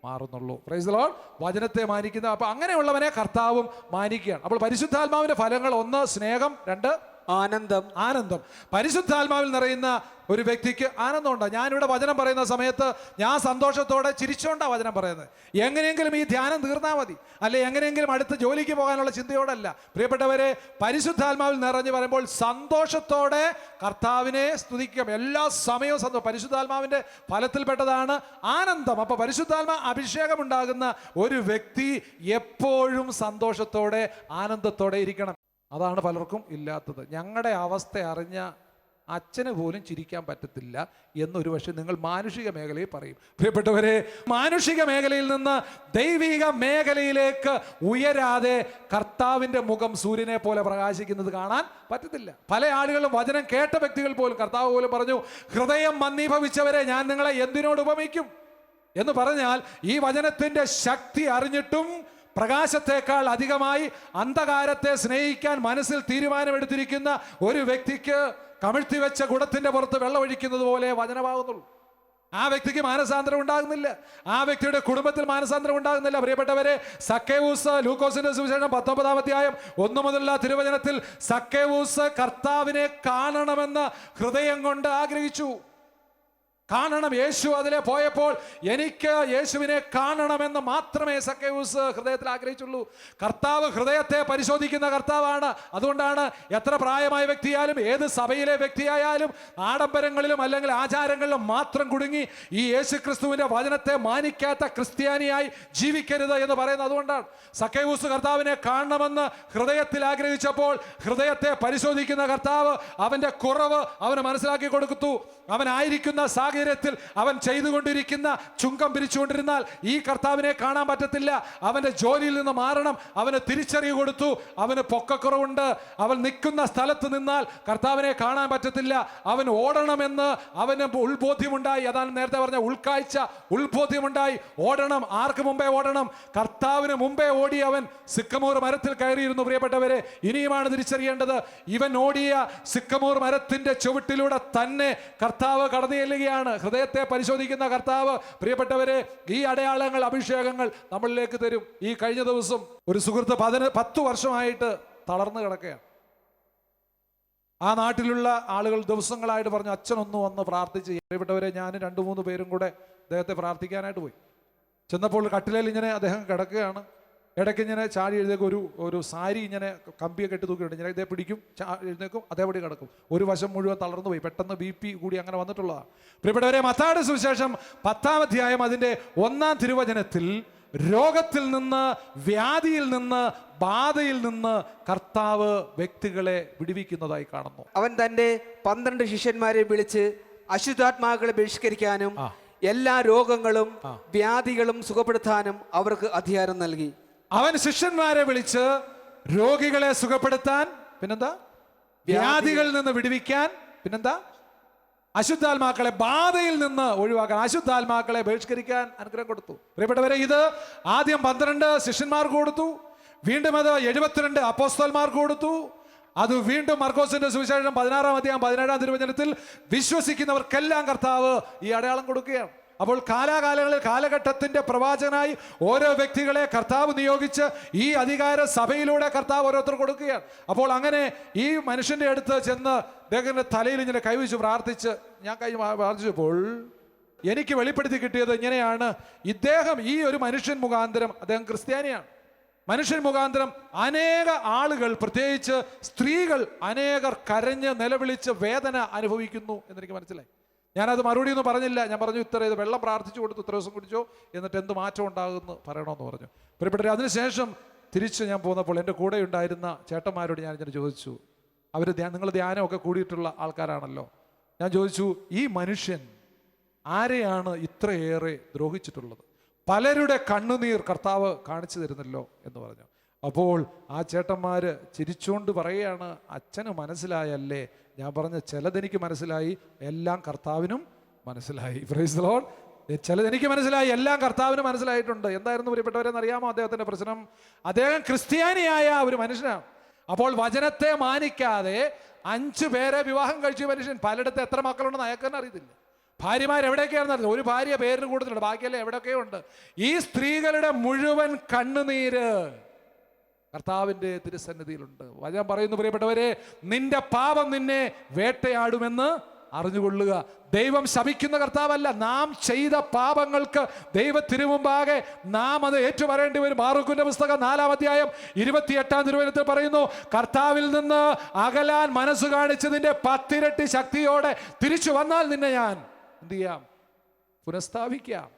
മാറുന്നുള്ളൂ. Praise the Lord. വചനത്തെ മാനിക്കുന്ന, അപ്പൊ അങ്ങനെയുള്ളവനെ കർത്താവും മാനിക്കുകയാണ്. അപ്പോൾ പരിശുദ്ധാത്മാവിന്റെ ഫലങ്ങൾ: 1 സ്നേഹം, 2 ആനന്ദം. ആനന്ദം. പരിശുദ്ധാത്മാവിൽ നിറയുന്ന ഒരു വ്യക്തിക്ക് ആനന്ദമുണ്ട്. ഞാനിവിടെ വചനം പറയുന്ന സമയത്ത് ഞാൻ സന്തോഷത്തോടെ ചിരിച്ചുകൊണ്ടാണ് വചനം പറയുന്നത്. എങ്ങനെയെങ്കിലും ഈ ധ്യാനം തീർന്നാൽ മതി, അല്ലെ എങ്ങനെയെങ്കിലും അടുത്ത ജോലിക്ക് പോകാനുള്ള ചിന്തയോടല്ല. പ്രിയപ്പെട്ടവരെ, പരിശുദ്ധാത്മാവിൽ നിറഞ്ഞു പറയുമ്പോൾ സന്തോഷത്തോടെ കർത്താവിനെ സ്തുതിക്കാം. എല്ലാ സമയവും പരിശുദ്ധാത്മാവിന്റെ ഫലത്തിൽപ്പെട്ടതാണ് ആനന്ദം. അപ്പൊ പരിശുദ്ധാത്മാ അഭിഷേകം ഉണ്ടാകുന്ന ഒരു വ്യക്തി എപ്പോഴും സന്തോഷത്തോടെ ആനന്ദത്തോടെ ഇരിക്കണം. അതാണ് പലർക്കും ഇല്ലാത്തത്. ഞങ്ങളുടെ അവസ്ഥ അറിഞ്ഞ അച്ഛന് പോലും ചിരിക്കാൻ പറ്റത്തില്ല എന്നൊരു പക്ഷേ നിങ്ങൾ മാനുഷിക മേഖലയിൽ പറയും. പ്രിയപ്പെട്ടവരെ, മാനുഷിക മേഖലയിൽ നിന്ന് ദൈവിക മേഖലയിലേക്ക് ഉയരാതെ കർത്താവിൻ്റെ മുഖം സൂര്യനെ പോലെ പ്രകാശിക്കുന്നത് കാണാൻ പറ്റത്തില്ല. പല ആളുകളും, വചനം കേട്ട വ്യക്തികൾ പോലും, കർത്താവ് പോലും പറഞ്ഞു, ഹൃദയം മന്ദീഭവിച്ചവരെ ഞാൻ നിങ്ങളെ എന്തിനോട് ഉപമിക്കും എന്ന് പറഞ്ഞാൽ, ഈ വചനത്തിൻ്റെ ശക്തി അറിഞ്ഞിട്ടും പ്രകാശത്തേക്കാൾ അധികമായി അന്ധകാരത്തെ സ്നേഹിക്കാൻ മനസ്സിൽ തീരുമാനമെടുത്തിരിക്കുന്ന ഒരു വ്യക്തിക്ക് കമിഴ്ത്തി വെച്ച കുടത്തിന്റെ പുറത്ത് വെള്ളമൊഴിക്കുന്നത് പോലെ വചനമാകുന്നുള്ളൂ. ആ വ്യക്തിക്ക് മാനസാന്തരം ഉണ്ടാകുന്നില്ല, ആ വ്യക്തിയുടെ കുടുംബത്തിൽ മാനസാന്തരം ഉണ്ടാകുന്നില്ല. പ്രിയപ്പെട്ടവരെ, സക്കേവൂസ്, ലൂക്കോസിന്റെ സുവിശേഷം 19-ാം അധ്യായം 1 മുതലുള്ള തിരുവചനത്തിൽ സക്കേവൂസ് കർത്താവിനെ കാണണമെന്ന് ഹൃദയം കൊണ്ട് ആഗ്രഹിച്ചു. കാണണം. യേശു അതിലെ പോയപ്പോൾ എനിക്ക് യേശുവിനെ കാണണമെന്ന് മാത്രമേ സക്കേവൂസ് ഹൃദയത്തിൽ ആഗ്രഹിച്ചുള്ളൂ. കർത്താവ് ഹൃദയത്തെ പരിശോധിക്കുന്ന കർത്താവാണ്. അതുകൊണ്ടാണ് എത്ര പ്രായമായ വ്യക്തിയായാലും, ഏത് സഭയിലെ വ്യക്തിയായാലും, ആഡംബരങ്ങളിലും അല്ലെങ്കിൽ ആചാരങ്ങളിലും മാത്രം കുടുങ്ങി ഈ യേശു ക്രിസ്തുവിന്റെ വചനത്തെ മാനിക്കാത്ത ക്രിസ്ത്യാനിയായി ജീവിക്കരുത് എന്ന് പറയുന്നത് അതുകൊണ്ടാണ്. സക്കേവൂസ് കർത്താവിനെ കാണണമെന്ന് ഹൃദയത്തിൽ ആഗ്രഹിച്ചപ്പോൾ ഹൃദയത്തെ പരിശോധിക്കുന്ന കർത്താവ് അവന്റെ കുറവ് അവന് മനസ്സിലാക്കി കൊടുത്തു. അവനായിരിക്കുന്ന സാഹചര്യത്തിൽ അവൻ ചെയ്തുകൊണ്ടിരിക്കുന്ന ചുങ്കം പിരിച്ചുകൊണ്ടിരുന്നാൽ ഈ കർത്താവിനെ കാണാൻ പറ്റത്തില്ല. അവന്റെ ജോലിയിൽ നിന്ന് മാറണം. അവന് തിരിച്ചറിവ് കൊടുത്തു. അവന് പൊക്കക്കുറവുണ്ട്. അവൻ നിൽക്കുന്ന സ്ഥലത്ത് നിന്നാൽ കർത്താവിനെ കാണാൻ പറ്റത്തില്ല. അവൻ ഓടണമെന്ന് അവന് ഉൾബോധ്യമുണ്ടായി. അതാണ് നേരത്തെ പറഞ്ഞ ഉൾക്കാഴ്ച, ഉൾബോധ്യമുണ്ടായി. ഓടണം. ആർക്ക് മുമ്പേ ഓടണം? കർത്താവിന് മുമ്പേ ഓടി അവൻ സിക്കമൂർ മരത്തിൽ കയറിയിരുന്നു. പ്രിയപ്പെട്ടവരെ, ഇനിയുമാണ് തിരിച്ചറിയേണ്ടത്. ഇവൻ ഓടിയ സിക്കമൂർ മരത്തിന്റെ ചുവട്ടിലൂടെ തന്നെ കർത്താവ് കടന്നു ചെല്ലുകയാണ്. ഹൃദയത്തെ പരിശോധിക്കുന്ന കർത്താവ്. പ്രിയപ്പെട്ടവരെ, ഈ അടയാളങ്ങൾ, അഭിഷേകങ്ങൾ നമ്മളിലേക്ക് തരും. ഈ കഴിഞ്ഞ ദിവസം ഒരു സുഹൃത്ത് 10 വർഷമായിട്ട് തളർന്നു കിടക്കുകയാണ്. ആ നാട്ടിലുള്ള ആളുകൾ ദിവസങ്ങളായിട്ട് പറഞ്ഞു, അച്ഛനൊന്ന് വന്ന് പ്രാർത്ഥിച്ച്. പ്രിയപ്പെട്ടവരെ, ഞാനും 2-3 പേരും കൂടെ അദ്ദേഹത്തെ പ്രാർത്ഥിക്കാനായിട്ട് പോയി. ചെന്നപ്പോൾ കട്ടിലേൽ ഇങ്ങനെ അദ്ദേഹം കിടക്കുകയാണ്. ഇടയ്ക്ക് ഇങ്ങനെ ചാടി എഴുന്നേക്കും, ഒരു സാരി ഇങ്ങനെ കമ്പിയെ കെട്ടി തൂക്കിയിട്ടുണ്ട്. ഇങ്ങനെ ഇതേ പിടിക്കും, എഴുന്നേക്കും, അതേപടി കിടക്കും. ഒരു വശം മുഴുവൻ തളർന്നു പോയി. പെട്ടെന്ന് BP കൂടി അങ്ങനെ വന്നിട്ടുള്ളതാണ്. പ്രിയപ്പെട്ടവരെ, മത്തായിയുടെ സുവിശേഷം 10-ാം അധ്യായം അതിൻ്റെ 1-ാം തിരുവചനത്തിൽ രോഗത്തിൽ നിന്ന്, വ്യാധിയിൽ നിന്ന്, ബാധയിൽ നിന്ന് കർത്താവ് വ്യക്തികളെ വിടുവിക്കുന്നതായി കാണുന്നു. അവൻ തന്റെ 12 ശിഷ്യന്മാരെ വിളിച്ച് അശുദ്ധാത്മാക്കളെ ബഹിഷ്കരിക്കാനും എല്ലാ രോഗങ്ങളും വ്യാധികളും സുഖപ്പെടുത്താനും അവർക്ക് അധികാരം നൽകി. അവൻ ശിഷ്യന്മാരെ വിളിച്ച് രോഗികളെ സുഖപ്പെടുത്താൻ, പിന്നെന്താ, വ്യാധികളിൽ നിന്ന് വിടുവിക്കാൻ, പിന്നെന്താ, അശുദ്ധാത്മാക്കളെ ബാധയിൽ നിന്ന് ഒഴിവാക്കാൻ, അശുദ്ധാത്മാക്കളെ ബഹിഷ്കരിക്കാൻ അനുഗ്രഹം കൊടുത്തു. പ്രിയപ്പെട്ടവരെ, ഇത് ആദ്യം 12 ശിഷ്യന്മാർക്ക് കൊടുത്തു, വീണ്ടും അത് 72 അപ്പോസ്തലന്മാർക്ക് കൊടുത്തു. അത് വീണ്ടും മർക്കോസിന്റെ സുവിശേഷം 16-ാം അധ്യായം 17-ാം തിരുവചനത്തിൽ വിശ്വസിക്കുന്നവർക്കെല്ലാം കർത്താവ് ഈ അടയാളം കൊടുക്കുകയാണ്. അപ്പോൾ കാലാകാലങ്ങളിൽ കാലഘട്ടത്തിന്റെ പ്രവാചകനായി ഓരോ വ്യക്തികളെ കർത്താവ് നിയോഗിച്ച് ഈ അധികാര സഭയിലൂടെ കർത്താവ് ഓരോരുത്തർ കൊടുക്കുകയാണ്. അപ്പോൾ അങ്ങനെ ഈ മനുഷ്യന്റെ അടുത്ത് ചെന്ന് അദ്ദേഹത്തിന്റെ തലയിൽ ഇങ്ങനെ കൈവച്ച് പ്രാർത്ഥിച്ച്, ഞാൻ പ്രാർത്ഥിച്ചപ്പോൾ എനിക്ക് വെളിപ്പെടുത്തി കിട്ടിയത് ഇങ്ങനെയാണ്. ഇദ്ദേഹം, ഈ ഒരു മനുഷ്യൻ മുഖാന്തരം, അദ്ദേഹം ക്രിസ്ത്യാനിയാണ്, മനുഷ്യൻ മുഖാന്തരം അനേക ആളുകൾ, പ്രത്യേകിച്ച് സ്ത്രീകൾ അനേകർ കരഞ്ഞ് നിലവിളിച്ച് വേദന അനുഭവിക്കുന്നു എന്നെനിക്ക് മനസ്സിലായി. ഞാനത് മറുപടി ഒന്നും പറഞ്ഞില്ല. ഞാൻ പറഞ്ഞു, ഇത്ര ഇത് വെള്ളം പ്രാർത്ഥിച്ചു കൊടുത്തു, ഇത്ര ദിവസം കുടിച്ചോ, എന്നിട്ട് എന്ത് മാറ്റം ഉണ്ടാകുമെന്ന് പറയണമെന്ന് പറഞ്ഞു. പ്രിയപ്പെട്ടവരെ, അതിനുശേഷം തിരിച്ച് ഞാൻ പോന്നപ്പോൾ എൻ്റെ കൂടെ ഉണ്ടായിരുന്ന ചേട്ടന്മാരോട് ഞാൻ ചോദിച്ചു, അവർ നിങ്ങൾ ധ്യാനമൊക്കെ കൂടിയിട്ടുള്ള ആൾക്കാരാണല്ലോ. ഞാൻ ചോദിച്ചു, ഈ മനുഷ്യൻ ആരെയാണ് ഇത്രയേറെ ദ്രോഹിച്ചിട്ടുള്ളത്? പലരുടെ കണ്ണുനീർ കർത്താവ് കാണിച്ചു തരുന്നല്ലോ എന്ന് പറഞ്ഞു. അപ്പോൾ ആ ചേട്ടന്മാര് ചിരിച്ചുകൊണ്ട് പറയുകയാണ്, അച്ഛന് മനസ്സിലായല്ലേ? ഞാൻ പറഞ്ഞ ചിലതെനിക്ക് മനസ്സിലായി, എല്ലാം കർത്താവിനും മനസ്സിലായി. Praise the Lord. ചിലതെനിക്ക് മനസ്സിലായി, എല്ലാം കർത്താവിനും മനസ്സിലായിട്ടുണ്ട്. എന്തായിരുന്നു പ്രിയപ്പെട്ടവരെന്ന് അറിയാമോ അദ്ദേഹത്തിന്റെ പ്രശ്നം? അദ്ദേഹം ക്രിസ്ത്യാനിയായ ഒരു മനുഷ്യനാണ്. അപ്പോൾ വചനത്തെ മാനിക്കാതെ 5 പേരെ വിവാഹം കഴിച്ച മനുഷ്യൻ. പലയിടത്ത് എത്ര മക്കളുണ്ടെന്ന് അയാൾക്കെന്നെ അറിയത്തില്ല. ഭാര്യമാർ എവിടെയൊക്കെയാണെന്ന്, ഒരു ഭാര്യ പേരിന് കൂടുതലുണ്ട്, ബാക്കിയല്ലേ എവിടെയൊക്കെയോ ഉണ്ട്. ഈ സ്ത്രീകളുടെ മുഴുവൻ കണ്ണുനീര് കർത്താവിൻ്റെ തിരുസന്നിധിയിലുണ്ട്. വചനം പറയുന്നു, പ്രിയപ്പെട്ടവരെ, നിന്റെ പാപം നിന്നെ വേട്ടയാടുമെന്ന് അറിഞ്ഞുകൊള്ളുക. ദൈവം ശപിക്കുന്ന കർത്താവല്ല. നാം ചെയ്ത പാപങ്ങൾക്ക് ദൈവത്തിരുമുമ്പാകെ നാം അത് ഏറ്റുപറയേണ്ടി വരും. ബാറൂക്കിന്റെ പുസ്തകം 4-ാം അധ്യായം 28-ാം തിരുവചനത്തിൽ പറയുന്നു, കർത്താവിൽ നിന്ന് അകലാൻ മനസ്സ് കാണിച്ചതിന്റെ 10 ഇരട്ടി ശക്തിയോടെ തിരിച്ചു വന്നാൽ നിന്നെ ഞാൻ എന്ത് ചെയ്യാം? പുനഃസ്ഥാപിക്കാം.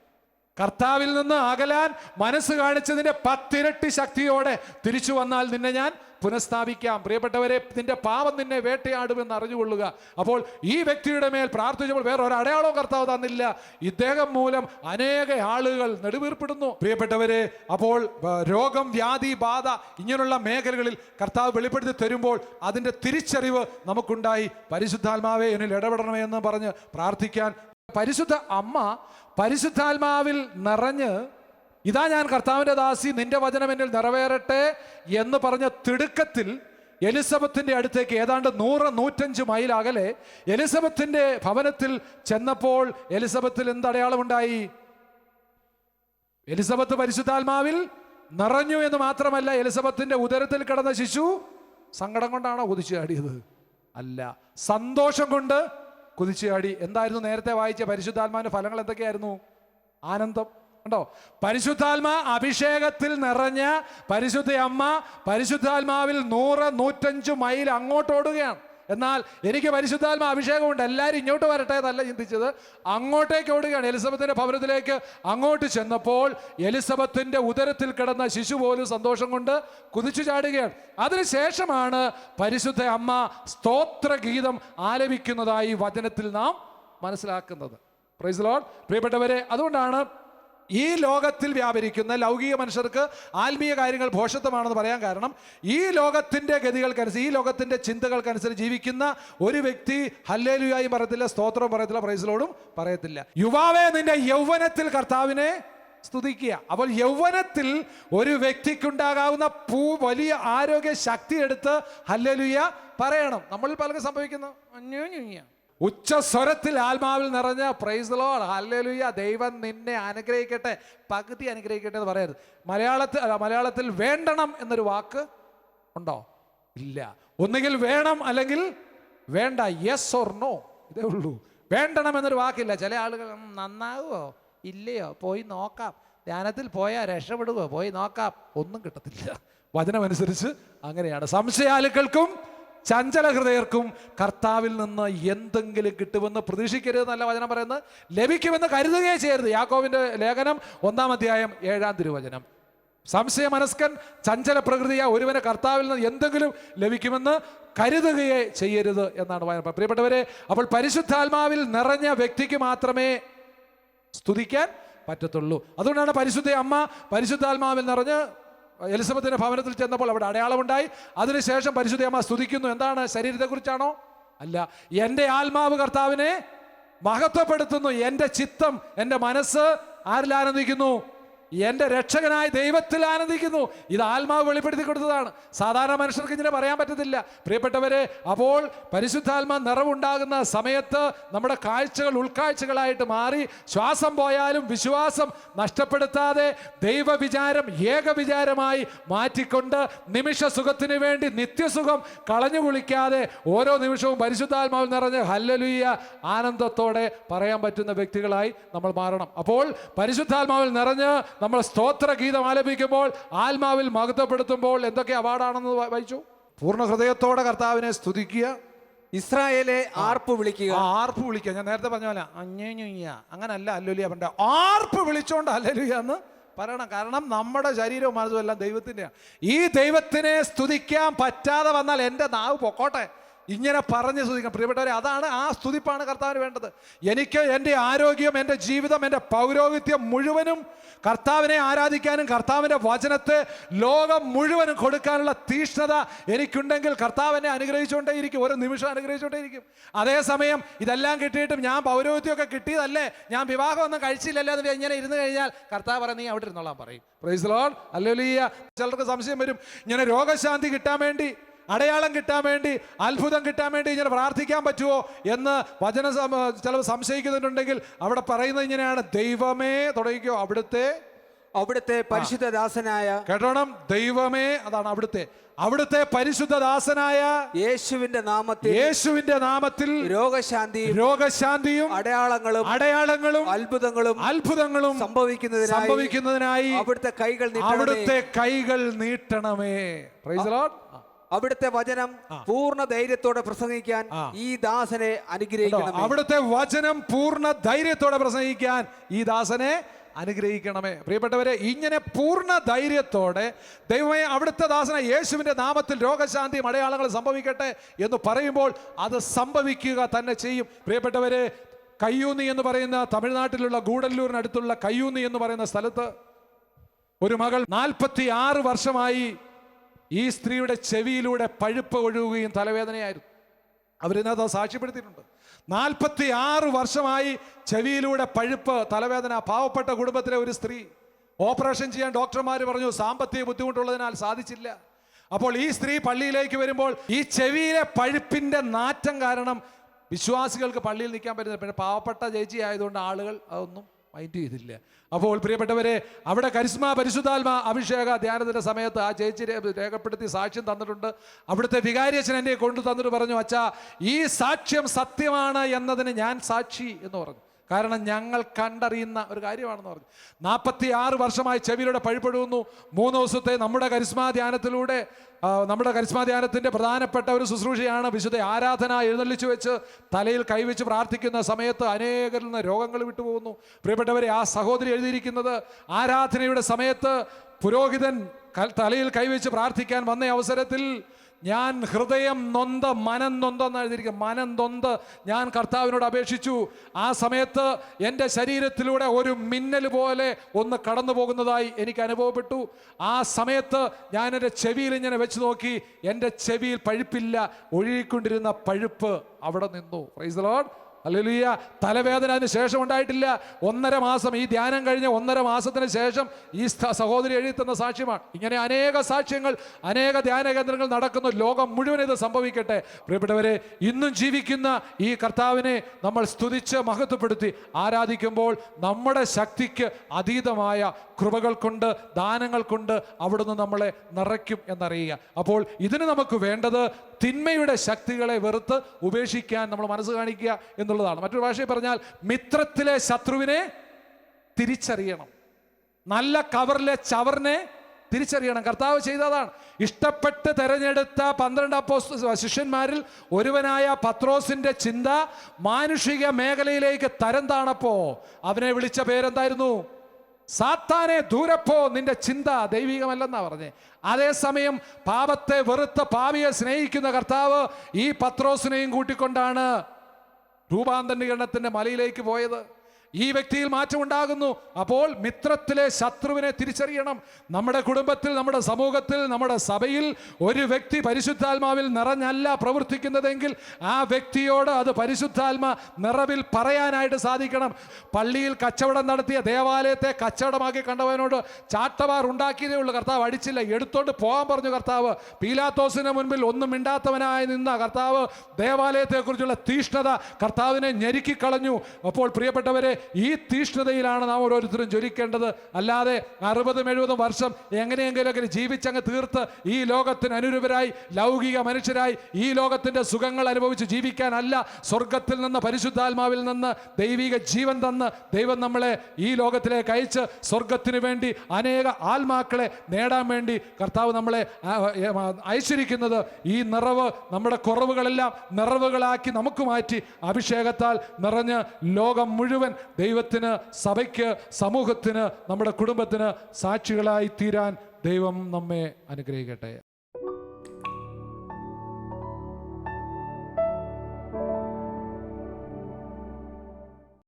കർത്താവിൽ നിന്ന് അകലാൻ മനസ്സ് കാണിച്ചതിന്റെ 10 ഇരട്ടി ശക്തിയോടെ തിരിച്ചു വന്നാൽ നിന്നെ ഞാൻ പുനഃസ്ഥാപിക്കാം. പ്രിയപ്പെട്ടവരെ, നിന്റെ പാപം നിന്നെ വേട്ടയാടുമെന്ന് അറിഞ്ഞുകൊള്ളുക. അപ്പോൾ ഈ വ്യക്തിയുടെ മേൽ പ്രാർത്ഥിച്ചപ്പോൾ വേറെ ഒരു അടയാളവും കർത്താവ് തന്നില്ല. ഇദ്ദേഹം മൂലം അനേക ആളുകൾ നെടുവീർപ്പെടുന്നു. പ്രിയപ്പെട്ടവരെ, അപ്പോൾ രോഗം, വ്യാധി, ബാധ ഇങ്ങനെയുള്ള മേഖലകളിൽ കർത്താവ് വെളിപ്പെടുത്തി തരുമ്പോൾ അതിൻ്റെ തിരിച്ചറിവ് നമുക്കുണ്ടായി. പരിശുദ്ധാത്മാവേ എന്നിൽ ഇടപെടണമേ എന്ന് പറഞ്ഞ് പ്രാർത്ഥിക്കാൻ പരിശുദ്ധ അമ്മ പരിശുദ്ധാത്മാവിൽ നിറഞ്ഞ്, ഇതാ ഞാൻ കർത്താവിൻ്റെ ദാസി, നിന്റെ വചനം എന്നിൽ നിറവേറട്ടെ എന്ന് പറഞ്ഞ തിടുക്കത്തിൽ എലിസബത്തിന്റെ അടുത്തേക്ക് ഏതാണ്ട് 100-105 മൈൽ അകലെ എലിസബത്തിന്റെ ഭവനത്തിൽ ചെന്നപ്പോൾ എലിസബത്തിൽ എന്തടയാളമുണ്ടായി? എലിസബത്ത് പരിശുദ്ധാത്മാവിൽ നിറഞ്ഞു എന്ന് മാത്രമല്ല, എലിസബത്തിന്റെ ഉദരത്തിൽ കിടന്ന ശിശു സങ്കടം കൊണ്ടാണോ കുതിച്ചുചാടിയത്? അല്ല, സന്തോഷം കൊണ്ട് കുതിച്ചുചാടി. എന്തായിരുന്നു നേരത്തെ വായിച്ച പരിശുദ്ധാത്മാവിന്റെ ഫലങ്ങൾ? എന്തൊക്കെയായിരുന്നു? ആനന്ദം. കണ്ടോ? പരിശുദ്ധാത്മാ അഭിഷേകത്തിൽ നിറഞ്ഞ പരിശുദ്ധ അമ്മ പരിശുദ്ധാത്മാവിൽ 100-105 മൈൽ അങ്ങോട്ട് ഓടുകയാണ്. എന്നാൽ എനിക്ക് പരിശുദ്ധാത്മാ അഭിഷേകമുണ്ട്, എല്ലാവരും ഇങ്ങോട്ട് വരട്ടെ എന്നല്ല ചിന്തിച്ചത്, അങ്ങോട്ടേക്ക് ഓടുകയാണ്. എലിസബത്തിന്റെ ഭവനത്തിലേക്ക് അങ്ങോട്ട് ചെന്നപ്പോൾ എലിസബത്തിന്റെ ഉദരത്തിൽ കിടന്ന ശിശു പോലും സന്തോഷം കൊണ്ട് കുതിച്ചു ചാടുകയാണ്. അതിനുശേഷമാണ് പരിശുദ്ധ അമ്മ സ്തോത്രഗീതം ആലപിക്കുന്നതായി വചനത്തിൽ നാം മനസ്സിലാക്കുന്നത്. Praise the Lord. പ്രിയപ്പെട്ടവരെ, അതുകൊണ്ടാണ് ഈ ലോകത്തിൽ വ്യാപരിക്കുന്ന ലൗകിക മനുഷ്യർക്ക് ആത്മീയ കാര്യങ്ങൾ ഭോഷത്വമാണെന്ന് പറയാൻ കാരണം, ഈ ലോകത്തിൻ്റെ ഗതികൾക്കനുസരിച്ച്, ഈ ലോകത്തിൻ്റെ ചിന്തകൾക്കനുസരിച്ച് ജീവിക്കുന്ന ഒരു വ്യക്തി ഹല്ലേലൂയായും പറയത്തില്ല, സ്തോത്രവും പറയത്തില്ല, പ്രൈസ് ലോർഡും പറയത്തില്ല. യുവാവേ, നിന്റെ യൗവനത്തിൽ കർത്താവിനെ സ്തുതിക്കുക. അപ്പോൾ യൗവനത്തിൽ ഒരു വ്യക്തിക്കുണ്ടാകാവുന്ന വലിയ ആരോഗ്യ ശക്തി എടുത്ത് ഹല്ലേലൂയ പറയണം. നമ്മളിൽ പലർക്കും സംഭവിക്കുന്നു ഉച്ച സ്വരത്തിൽ ആത്മാവിൽ നിറഞ്ഞ പ്രൈസ് ദി ലോർഡ്, ഹല്ലേലൂയ, ദൈവം നിന്നെ അനുഗ്രഹിക്കട്ടെ, പകുതി അനുഗ്രഹിക്കട്ടെ എന്ന് പറയരുത്. മലയാളത്തിൽ വേണ്ടണം എന്നൊരു വാക്ക് ഉണ്ടോ? ഇല്ല. ഒന്നുകിൽ വേണം അല്ലെങ്കിൽ വേണ്ട. യെസ് ഓർ നോ, ഇതേ ഉള്ളൂ. വേണ്ടണമെന്നൊരു വാക്കില്ല. ചില ആളുകൾ നന്നാകുമോ ഇല്ലയോ പോയി നോക്കാം, ധ്യാനത്തിൽ പോയാൽ രക്ഷപ്പെടുകയോ പോയി നോക്കാം, ഒന്നും കിട്ടത്തില്ല. വചനമനുസരിച്ച് അങ്ങനെയാണ്. സംശയാലുക്കൾക്കും ചഞ്ചല ഹൃദയർക്കും കർത്താവിൽ നിന്ന് എന്തെങ്കിലും കിട്ടുമെന്ന് പ്രതീക്ഷിക്കരുത് എന്നല്ല വചനം പറയുന്നത്, ലഭിക്കുമെന്ന് കരുതുകയേ ചെയ്യരുത്. യാക്കോബിന്റെ ലേഖനം 1-ാം അധ്യായം 7-ാം തിരുവചനം. സംശയ മനസ്കൻ ചഞ്ചല പ്രകൃതിയ ഒരുവന് കർത്താവിൽ നിന്ന് എന്തെങ്കിലും ലഭിക്കുമെന്ന് കരുതുകയേ ചെയ്യരുത് എന്നാണ് പറയുന്നത്. പ്രിയപ്പെട്ടവരെ, അപ്പോൾ പരിശുദ്ധാത്മാവിൽ നിറഞ്ഞ വ്യക്തിക്ക് മാത്രമേ സ്തുതിക്കാൻ പറ്റത്തുള്ളൂ. അതുകൊണ്ടാണ് പരിശുദ്ധ അമ്മ പരിശുദ്ധാത്മാവിൽ നിറഞ്ഞ് എലിസബത്തിന്റെ ഭവനത്തിൽ ചെന്നപ്പോൾ അവിടെ അടയാളമുണ്ടായി. അതിനുശേഷം പരിശുദ്ധ അമ്മ സ്തുതിക്കുന്നു. എന്താണ്? ശരീരത്തെക്കുറിച്ചാണോ? അല്ല, എൻ്റെ ആത്മാവ് കർത്താവിനെ മഹത്വപ്പെടുത്തുന്നു. എൻ്റെ ചിത്തം, എൻ്റെ മനസ്സ് ആരിൽ ആനന്ദിക്കുന്നു? എൻ്റെ രക്ഷകനായ ദൈവത്തിൽ ആനന്ദിക്കുന്നു. ഇത് ആത്മാവ് വെളിപ്പെടുത്തി കൊടുത്തതാണ്. സാധാരണ മനുഷ്യർക്ക് ഇങ്ങനെ പറയാൻ പറ്റത്തില്ല. പ്രിയപ്പെട്ടവരെ, അപ്പോൾ പരിശുദ്ധാത്മാ നിറവുണ്ടാകുന്ന സമയത്ത് നമ്മുടെ കാഴ്ചകൾ ഉൾക്കാഴ്ചകളായിട്ട് മാറി ശ്വാസം പോയാലും വിശ്വാസം നഷ്ടപ്പെടുത്താതെ ദൈവവിചാരം ഏകവിചാരമായി മാറ്റിക്കൊണ്ട് നിമിഷ സുഖത്തിന് വേണ്ടി നിത്യസുഖം കളഞ്ഞു കുളിക്കാതെ ഓരോ നിമിഷവും പരിശുദ്ധാത്മാവിൽ നിറഞ്ഞ് ഹല്ലേലൂയ ആനന്ദത്തോടെ പറയാൻ പറ്റുന്ന വ്യക്തികളായി നമ്മൾ മാറണം. അപ്പോൾ പരിശുദ്ധാത്മാവിൽ നിറഞ്ഞ് നമ്മൾ സ്തോത്ര ഗീതം ആലപിക്കുമ്പോൾ, ആത്മാവിൽ മഹത്വപ്പെടുത്തുമ്പോൾ എന്തൊക്കെ അവാർഡാണെന്ന് വായിച്ചു. പൂർണ്ണ ഹൃദയത്തോടെ കർത്താവിനെ സ്തുതിക്കുക, ഇസ്രായേലെ ആർപ്പ് വിളിക്കുക. ആർപ്പ് വിളിക്കുക. ഞാൻ നേരത്തെ പറഞ്ഞ പോലെ അഞ്ഞ അങ്ങനല്ല ഹല്ലേലൂയ പറഞ്ഞ, ആർപ്പ് വിളിച്ചോണ്ട് ഹല്ലേലൂയ എന്ന് പറയണം. കാരണം നമ്മുടെ ശരീരവും മനസ്സും എല്ലാം ദൈവത്തിൻ്റെയാണ്. ഈ ദൈവത്തിനെ സ്തുതിക്കാൻ പറ്റാതെ വന്നാൽ എൻ്റെ നാവ് പൊക്കോട്ടെ, ഇങ്ങനെ പറഞ്ഞ് സ്തുതിക്കണം. പ്രിയപ്പെട്ടവരെ, അതാണ്, ആ സ്തുതിപ്പാണ് കർത്താവിന് വേണ്ടത്. എനിക്ക് എൻ്റെ ആരോഗ്യം, എൻ്റെ ജീവിതം, എൻ്റെ പൗരോഹിത്യം മുഴുവനും കർത്താവിനെ ആരാധിക്കാനും കർത്താവിൻ്റെ വചനത്തെ ലോകം മുഴുവനും കൊടുക്കാനുള്ള തീഷ്ണത എനിക്കുണ്ടെങ്കിൽ കർത്താവിനെ അനുഗ്രഹിച്ചുകൊണ്ടേയിരിക്കും, ഓരോ നിമിഷം അനുഗ്രഹിച്ചുകൊണ്ടേയിരിക്കും. അതേസമയം ഇതെല്ലാം കിട്ടിയിട്ടും ഞാൻ പൗരോഹിത്യമൊക്കെ കിട്ടിയതല്ലേ, ഞാൻ വിവാഹമൊന്നും കഴിച്ചില്ലല്ലോ എന്ന് ഇങ്ങനെ ഇരുന്ന് കഴിഞ്ഞാൽ കർത്താവ് പറയും നീ അവിടെ ഇരുന്നോളാൻ പറയും. Praise the Lord, hallelujah. ചിലർക്ക് സംശയം വരും, ഇങ്ങനെ രോഗശാന്തി കിട്ടാൻ വേണ്ടി, അടയാളം കിട്ടാൻ വേണ്ടി, അത്ഭുതം കിട്ടാൻ വേണ്ടി ഇങ്ങനെ പ്രാർത്ഥിക്കാൻ പറ്റുമോ എന്ന് വചന ചിലവ് സംശയിക്കുന്നുണ്ടെങ്കിൽ അവിടെ പറയുന്നത് ഇങ്ങനെയാണ്, ദൈവമേ തുടങ്ങിക്കോ, അവിടുത്തെ പരിശുദ്ധദാസനായ, കേട്ടോണം, ദൈവമേ, അതാണ് അവിടുത്തെ പരിശുദ്ധദാസനായ യേശുവിന്റെ നാമത്തിൽ രോഗശാന്തിയും അടയാളങ്ങളും അത്ഭുതങ്ങളും സംഭവിക്കുന്നതിനായി അവിടുത്തെ കൈകൾ നീട്ടണമേ. Praise the Lord. അവിടുത്തെ വചനം പൂർണ്ണ ധൈര്യത്തോടെ പ്രസംഗിക്കാൻ ഈ ദാസനെ അനുഗ്രഹിക്കണമേ. അവിടുത്തെ വചനം പൂർണ്ണ ധൈര്യത്തോടെ പ്രസംഗിക്കാൻ ഈ ദാസനെ അനുഗ്രഹിക്കണമേ. പ്രിയപ്പെട്ടവരെ, ഇങ്ങനെ പൂർണ്ണ ധൈര്യത്തോടെ ദൈവമേ അവിടുത്തെ ദാസന യേശുവിൻ്റെ നാമത്തിൽ രോഗശാന്തിയും അടയാളങ്ങളും സംഭവിക്കട്ടെ എന്ന് പറയുമ്പോൾ അത് സംഭവിക്കുക തന്നെ ചെയ്യും. പ്രിയപ്പെട്ടവരെ, കയ്യൂന്നി എന്ന് പറയുന്ന തമിഴ്നാട്ടിലുള്ള ഗൂഡല്ലൂരിനടുത്തുള്ള കയ്യൂന്നി എന്ന് പറയുന്ന സ്ഥലത്ത് ഒരു മകൾ 46 വർഷമായി ഈ സ്ത്രീയുടെ ചെവിയിലൂടെ പഴുപ്പ് ഒഴുകുകയും തലവേദനയായിരുന്നു. അവരിനത് സാക്ഷ്യപ്പെടുത്തിയിട്ടുണ്ട്. 46 വർഷമായി ചെവിയിലൂടെ പഴുപ്പ്, തലവേദന. പാവപ്പെട്ട കുടുംബത്തിലെ ഒരു സ്ത്രീ. ഓപ്പറേഷൻ ചെയ്യാൻ ഡോക്ടർമാർ പറഞ്ഞു, സാമ്പത്തിക ബുദ്ധിമുട്ടുള്ളതിനാൽ സാധിച്ചില്ല. അപ്പോൾ ഈ സ്ത്രീ പള്ളിയിലേക്ക് വരുമ്പോൾ ഈ ചെവിയിലെ പഴുപ്പിന്റെ നാറ്റം കാരണം വിശ്വാസികൾക്ക് പള്ളിയിൽ നിൽക്കാൻ പറ്റുന്നില്ല. പിന്നെ പാവപ്പെട്ട ചേച്ചി ആയതുകൊണ്ട് ആളുകൾ അതൊന്നും മൈൻഡ് ചെയ്തില്ല. അപ്പോൾ പ്രിയപ്പെട്ടവരെ, അവിടെ കരിസ്മ പരിശുദ്ധാത്മ അഭിഷേക ധ്യാനത്തിന്റെ സമയത്ത് ആ ചേച്ചി രേഖപ്പെടുത്തി സാക്ഷ്യം തന്നിട്ടുണ്ട്. അവിടുത്തെ വികാരിയച്ഛൻ എന്നെ കൊണ്ടു തന്നിട്ട് പറഞ്ഞു, അച്ഛാ ഈ സാക്ഷ്യം സത്യമാണ് എന്നതിന് ഞാൻ സാക്ഷി എന്ന് പറഞ്ഞു. കാരണം ഞങ്ങൾ കണ്ടറിയുന്ന ഒരു കാര്യമാണെന്ന് പറഞ്ഞു. 46 വർഷമായി ചെവിയിലൂടെ പഴുപ്പെടുന്നു. 3 ദിവസത്തെ നമ്മുടെ കരിസ്മാ ധ്യാനത്തിലൂടെ, നമ്മുടെ കരിസ്മാ ധ്യാനത്തിൻ്റെ പ്രധാനപ്പെട്ട ഒരു ശുശ്രൂഷയാണ് വിശുദ്ധ ആരാധന. എഴുന്നള്ളിച്ചു വെച്ച് തലയിൽ കൈവച്ച് പ്രാർത്ഥിക്കുന്ന സമയത്ത് അനേകരിൽ നിന്ന് രോഗങ്ങൾ വിട്ടുപോകുന്നു. പ്രിയപ്പെട്ടവരെ, ആ സഹോദരി എഴുതിയിരിക്കുന്നത്, ആരാധനയുടെ സമയത്ത് പുരോഹിതൻ തലയിൽ കൈവച്ച് പ്രാർത്ഥിക്കാൻ വന്ന അവസരത്തിൽ ഞാൻ ഹൃദയം നൊന്ത്, മനം നൊന്തെന്ന് എഴുതിയിരിക്കും, മനം നൊന്ത് ഞാൻ കർത്താവിനോട് അപേക്ഷിച്ചു. ആ സമയത്ത് എൻ്റെ ശരീരത്തിലൂടെ ഒരു മിന്നൽ പോലെ ഒന്ന് കടന്നു പോകുന്നതായി എനിക്ക് അനുഭവപ്പെട്ടു. ആ സമയത്ത് ഞാൻ എൻ്റെ ചെവിയിൽ ഇങ്ങനെ വെച്ച് നോക്കി, എൻ്റെ ചെവിയിൽ പഴുപ്പില്ല, ഒഴുകിക്കൊണ്ടിരുന്ന പഴുപ്പ് അവിടെ നിന്നു. Praise the Lord, hallelujah. തലവേദന അതിന് ശേഷം ഉണ്ടായിട്ടില്ല. 1.5 മാസം, ഈ ധ്യാനം കഴിഞ്ഞ 1.5 മാസത്തിന് ശേഷം ഈ സഹോദരി എഴുതിത്തുന്ന സാക്ഷ്യമാണ്. ഇങ്ങനെ അനേക സാക്ഷ്യങ്ങൾ, അനേക ധ്യാന കേന്ദ്രങ്ങൾ നടക്കുന്നു. ലോകം മുഴുവൻ ഇത് സംഭവിക്കട്ടെ. പ്രിയപ്പെട്ടവരെ, ഇന്നും ജീവിക്കുന്ന ഈ കർത്താവിനെ നമ്മൾ സ്തുതിച്ച് മഹത്വപ്പെടുത്തി ആരാധിക്കുമ്പോൾ നമ്മുടെ ശക്തിക്ക് അതീതമായ കൃപകൾ കൊണ്ട് ദാനങ്ങൾ കൊണ്ട് അവിടുന്ന് നമ്മളെ നിറയ്ക്കും എന്നറിയുക. അപ്പോൾ ഇതിന് നമുക്ക് വേണ്ടത് തിന്മയുടെ ശക്തികളെ വെറുത്ത് ഉപേക്ഷിക്കാൻ നമ്മൾ മനസ്സ് കാണിക്കുക എന്നുള്ളതാണ്. മറ്റൊരു ഭാഷയിൽ പറഞ്ഞാൽ മിത്രത്തിലെ ശത്രുവിനെ തിരിച്ചറിയണം, നല്ല കവറിലെ ചവറിനെ തിരിച്ചറിയണം. കർത്താവ് ചെയ്തതാണ്. ഇഷ്ടപ്പെട്ട് തെരഞ്ഞെടുത്ത 12 ശിഷ്യന്മാരിൽ ഒരുവനായ പത്രോസിന്റെ ചിന്ത മാനുഷിക മേഖലയിലേക്ക് തരം താണപ്പോ അവനെ വിളിച്ച പേരെന്തായിരുന്നു? സാത്താനെ ദൂരപ്പോ, നിന്റെ ചിന്ത ദൈവികമല്ലെന്നാ പറഞ്ഞേ. അതേസമയം പാപത്തെ വെറുത്ത പാപിയെ സ്നേഹിക്കുന്ന കർത്താവ് ഈ പത്രോസിനെയും കൂട്ടിക്കൊണ്ടാണ് രൂപാന്തരീകരണത്തിന്റെ മലയിലേക്ക് പോയത്. ഈ വ്യക്തിയിൽ മാറ്റമുണ്ടാകുന്നു. അപ്പോൾ മിത്രത്തിലെ ശത്രുവിനെ തിരിച്ചറിയണം. നമ്മുടെ കുടുംബത്തിൽ, നമ്മുടെ സമൂഹത്തിൽ, നമ്മുടെ സഭയിൽ ഒരു വ്യക്തി പരിശുദ്ധാത്മാവിൽ നിറഞ്ഞല്ല പ്രവർത്തിക്കുന്നതെങ്കിൽ ആ വ്യക്തിയോട് അത് പരിശുദ്ധാത്മ നിറവിൽ പറയാനായിട്ട് സാധിക്കണം. പള്ളിയിൽ കച്ചവടം നടത്തിയ ദേവാലയത്തെ കച്ചവടമാക്കി കണ്ടവനോട് ചാട്ടവാർ ഉണ്ടാക്കിയതേ ഉള്ളൂ, കർത്താവ് അടിച്ചില്ല, എടുത്തോണ്ട് പോകാൻ പറഞ്ഞു കർത്താവ്. പീലാത്തോസിന് മുൻപിൽ ഒന്നും മിണ്ടാത്തവനായി നിന്ന കർത്താവ് ദേവാലയത്തെക്കുറിച്ചുള്ള തീഷ്ണത കർത്താവിനെ ഞെരുക്കിക്കളഞ്ഞു. അപ്പോൾ പ്രിയപ്പെട്ടവരെ, ഈ തീഷ്ണതയിലാണ് നാം ഓരോരുത്തരും ജ്വലിക്കേണ്ടത്. അല്ലാതെ 60-70 വർഷം എങ്ങനെയെങ്കിലുമൊക്കെ ജീവിച്ചങ്ങ് തീർത്ത് ഈ ലോകത്തിന് അനുരൂപരായി ലൗകിക മനുഷ്യരായി ഈ ലോകത്തിന്റെ സുഖങ്ങൾ അനുഭവിച്ച് ജീവിക്കാനല്ല. സ്വർഗത്തിൽ നിന്ന്, പരിശുദ്ധാത്മാവിൽ നിന്ന് ദൈവിക ജീവൻ തന്ന് ദൈവം നമ്മളെ ഈ ലോകത്തിലേക്ക് അയച്ച് സ്വർഗത്തിന് വേണ്ടി അനേക ആത്മാക്കളെ നേടാൻ വേണ്ടി കർത്താവ് നമ്മളെ അയച്ചിരിക്കുന്നത്. ഈ നിറവ് നമ്മുടെ കുറവുകളെല്ലാം നിറവുകളാക്കി നമുക്ക് മാറ്റി അഭിഷേകത്താൽ നിറഞ്ഞ് ലോകം മുഴുവൻ ദൈവത്തിന്, സഭയ്ക്ക്, സമൂഹത്തിന്, നമ്മുടെ കുടുംബത്തിന് സാക്ഷികളായി തീരാൻ ദൈവം നമ്മെ അനുഗ്രഹിക്കട്ടെ.